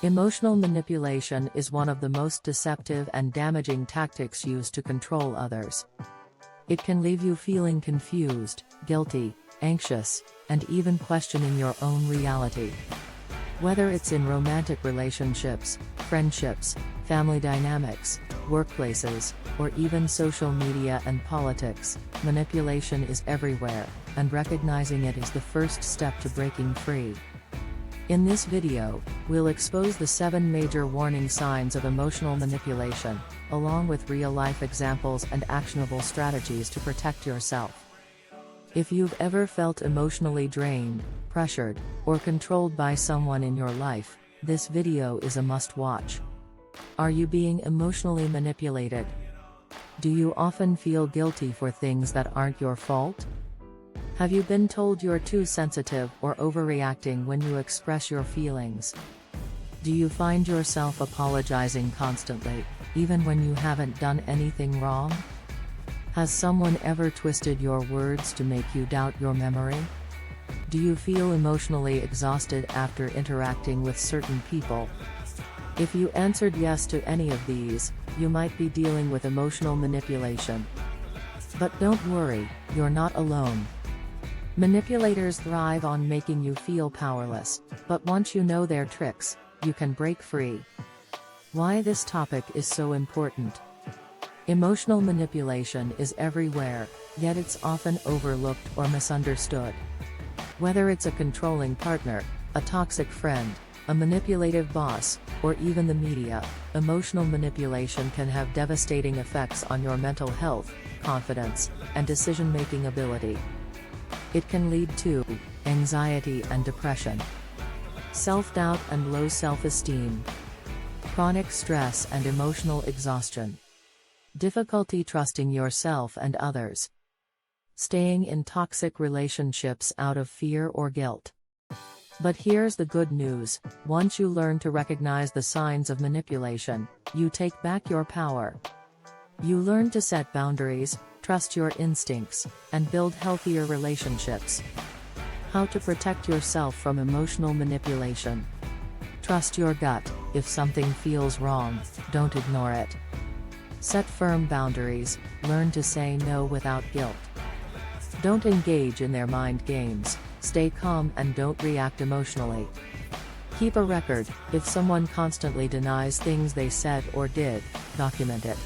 Emotional manipulation is one of the most deceptive and damaging tactics used to control others. It can leave you feeling confused, guilty, anxious, and even questioning your own reality. Whether it's in romantic relationships, friendships, family dynamics, workplaces, or even social media and politics, manipulation is everywhere, and recognizing it is the first step to breaking free. In this video, we'll expose the 7 major warning signs of emotional manipulation, along with real-life examples and actionable strategies to protect yourself. If you've ever felt emotionally drained, pressured, or controlled by someone in your life, this video is a must-watch. Are you being emotionally manipulated? Do you often feel guilty for things that aren't your fault? Have you been told you're too sensitive or overreacting when you express your feelings? Do you find yourself apologizing constantly, even when you haven't done anything wrong? Has someone ever twisted your words to make you doubt your memory? Do you feel emotionally exhausted after interacting with certain people? If you answered yes to any of these, you might be dealing with emotional manipulation. But don't worry, you're not alone. Manipulators thrive on making you feel powerless, but once you know their tricks, you can break free. Why this topic is so important. Emotional manipulation is everywhere, yet it's often overlooked or misunderstood. Whether it's a controlling partner, a toxic friend, a manipulative boss, or even the media, emotional manipulation can have devastating effects on your mental health, confidence, and decision-making ability. It can lead to anxiety and depression, self-doubt and low self-esteem, chronic stress and emotional exhaustion, difficulty trusting yourself and others, staying in toxic relationships out of fear or guilt. But here's the good news: once you learn to recognize the signs of manipulation, you take back your power. You learn to set boundaries, trust your instincts, and build healthier relationships. How to protect yourself from emotional manipulation. Trust your gut. If something feels wrong, don't ignore it. Set firm boundaries, learn to say no without guilt. Don't engage in their mind games, stay calm and don't react emotionally. Keep a record. If someone constantly denies things they said or did, document it.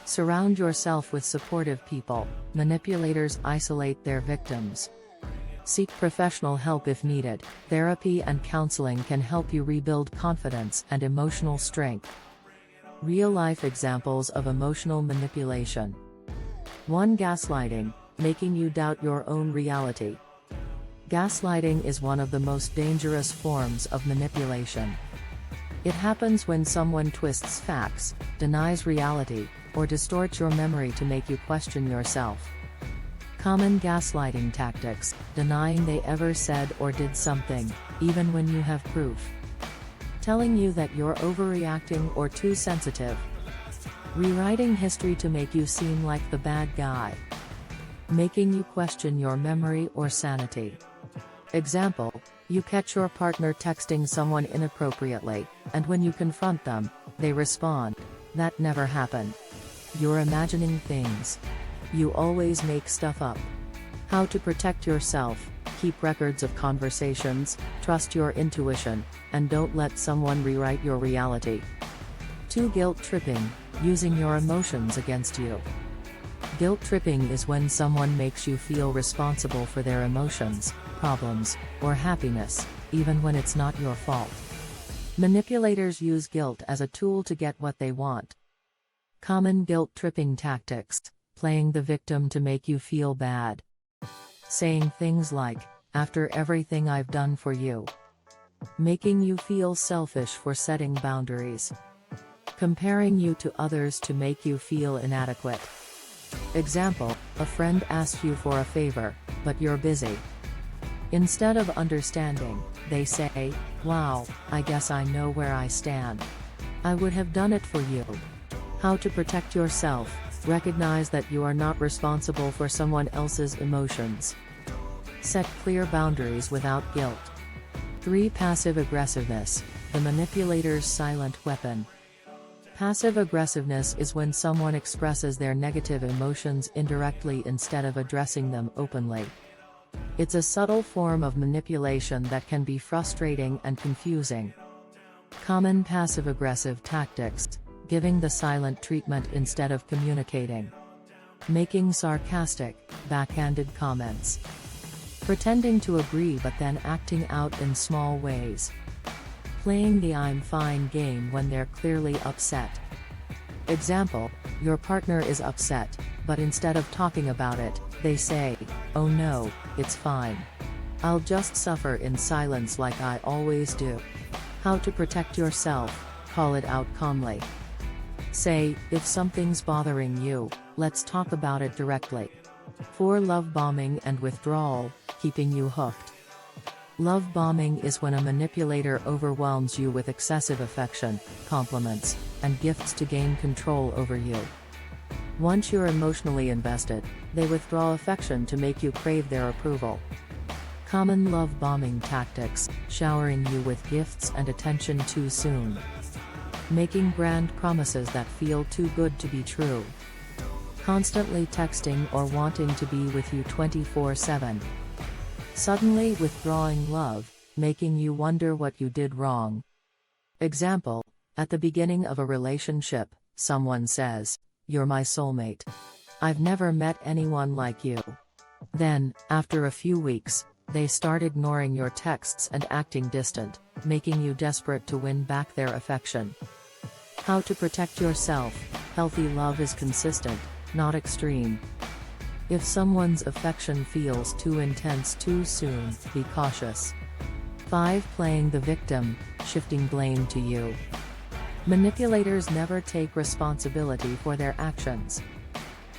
Surround yourself with supportive people. Manipulators isolate their victims. Seek professional help if needed. Therapy and counseling can help you rebuild confidence and emotional strength. Real-life examples of emotional manipulation. 1. Gaslighting, making you doubt your own reality. Gaslighting is one of the most dangerous forms of manipulation. It happens when someone twists facts, denies reality, or distorts your memory to make you question yourself. Common gaslighting tactics: denying they ever said or did something, even when you have proof. Telling you that you're overreacting or too sensitive. Rewriting history to make you seem like the bad guy. Making you question your memory or sanity. Example: you catch your partner texting someone inappropriately, and when you confront them, they respond, "That never happened. You're imagining things. You always make stuff up." How to protect yourself. Keep records of conversations, trust your intuition, and don't let someone rewrite your reality. 2. Guilt tripping, using your emotions against you. Guilt tripping is when someone makes you feel responsible for their emotions, problems, or happiness, even when it's not your fault. Manipulators use guilt as a tool to get what they want. Common guilt tripping tactics: playing the victim to make you feel bad. Saying things like, "After everything I've done for you." Making you feel selfish for setting boundaries. Comparing you to others to make you feel inadequate. Example: a friend asks you for a favor, but you're busy. Instead of understanding, they say, "Wow, I guess I know where I stand. I would have done it for you." How to protect yourself. Recognize that you are not responsible for someone else's emotions. Set clear boundaries without guilt. 3. Passive aggressiveness, The manipulator's silent weapon. Passive aggressiveness is when someone expresses their negative emotions indirectly instead of addressing them openly. It's a subtle form of manipulation that can be frustrating and confusing. Common passive-aggressive tactics: giving the silent treatment instead of communicating, making sarcastic, backhanded comments, pretending to agree but then acting out in small ways, playing the "I'm fine" game when they're clearly upset. Example: your partner is upset, but instead of talking about it, they say, "Oh no, it's fine. I'll just suffer in silence like I always do." How to protect yourself: call it out calmly. Say, "If something's bothering you, let's talk about it directly." For love bombing and withdrawal, keeping you hooked. Love bombing is when a manipulator overwhelms you with excessive affection, compliments, and gifts to gain control over you. Once you're emotionally invested, they withdraw affection to make you crave their approval. Common love bombing tactics: showering you with gifts and attention too soon, making grand promises that feel too good to be true, constantly texting or wanting to be with you 24/7, suddenly withdrawing love, making you wonder what you did wrong. Example: at the beginning of a relationship, someone says, "You're my soulmate. I've never met anyone like you." Then, after a few weeks, they start ignoring your texts and acting distant, making you desperate to win back their affection. How to protect yourself: healthy love is consistent, not extreme. If someone's affection feels too intense too soon, be cautious. 5. Playing the victim, shifting blame to you. Manipulators never take responsibility for their actions.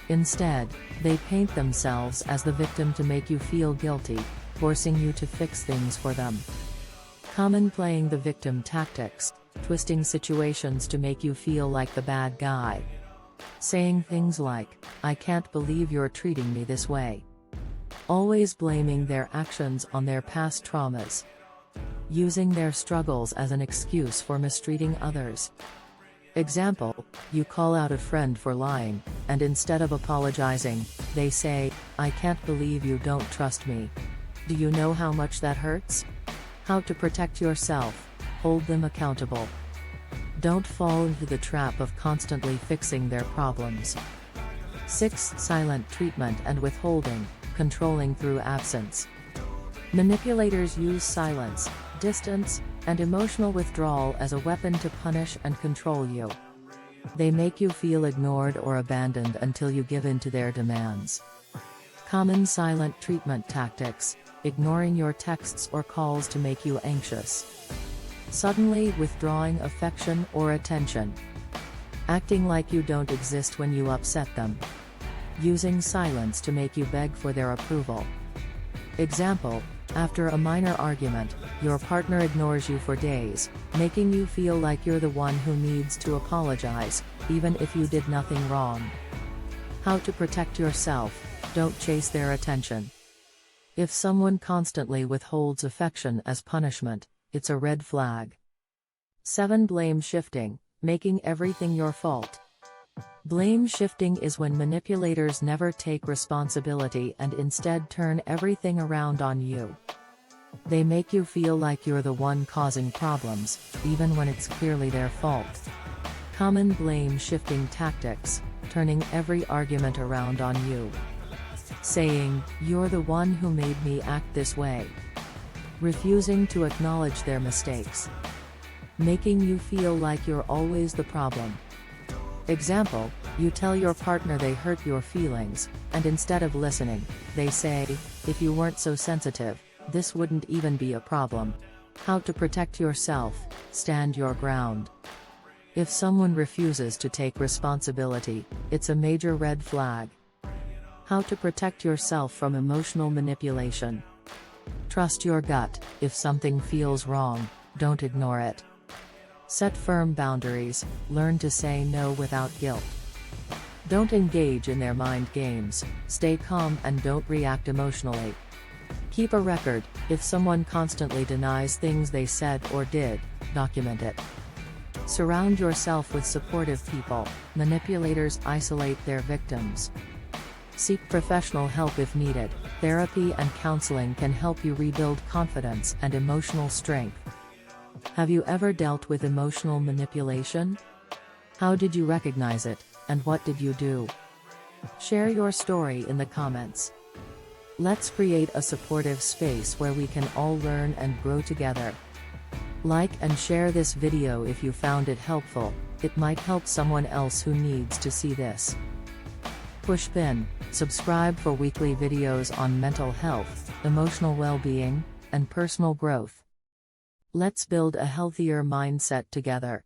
Instead, they paint themselves as the victim to make you feel guilty, forcing you to fix things for them. Common playing the victim tactics: twisting situations to make you feel like the bad guy, saying things like, "I can't believe you're treating me this way," always blaming their actions on their past traumas, using their struggles as an excuse for mistreating others. Example: you call out a friend for lying, and instead of apologizing, they say, "I can't believe you don't trust me. Do you know how much that hurts?" How to protect yourself: hold them accountable. Don't fall into the trap of constantly fixing their problems. 6. Silent treatment and withholding, controlling through absence. Manipulators use silence, distance, and emotional withdrawal as a weapon to punish and control you. They make you feel ignored or abandoned until you give in to their demands. Common silent treatment tactics: ignoring your texts or calls to make you anxious, suddenly withdrawing affection or attention, acting like you don't exist when you upset them, using silence to make you beg for their approval. Example: after a minor argument, your partner ignores you for days, making you feel like you're the one who needs to apologize, even if you did nothing wrong. How to protect yourself: don't chase their attention. If someone constantly withholds affection as punishment, it's a red flag. 7. Blame shifting, making everything your fault. Blame shifting is when manipulators never take responsibility and instead turn everything around on you. They make you feel like you're the one causing problems, even when it's clearly their fault. Common blame shifting tactics: turning every argument around on you, saying, "You're the one who made me act this way," refusing to acknowledge their mistakes, making you feel like you're always the problem. Example: you tell your partner they hurt your feelings, and instead of listening, they say, "If you weren't so sensitive, this wouldn't even be a problem." How to protect yourself: stand your ground. If someone refuses to take responsibility, it's a major red flag. How to protect yourself from emotional manipulation: trust your gut. If something feels wrong, don't ignore it. Set firm boundaries, learn to say no without guilt. Don't engage in their mind games, stay calm and don't react emotionally. Keep a record: if someone constantly denies things they said or did, document it. Surround yourself with supportive people. Manipulators isolate their victims. Seek professional help if needed. Therapy and counseling can help you rebuild confidence and emotional strength. Have you ever dealt with emotional manipulation? How did you recognize it, and what did you do? Share your story in the comments. Let's create a supportive space where we can all learn and grow together. Like and share this video if you found it helpful. It might help someone else who needs to see this. Push pin, subscribe for weekly videos on mental health, emotional well-being, and personal growth. Let's build a healthier mindset together.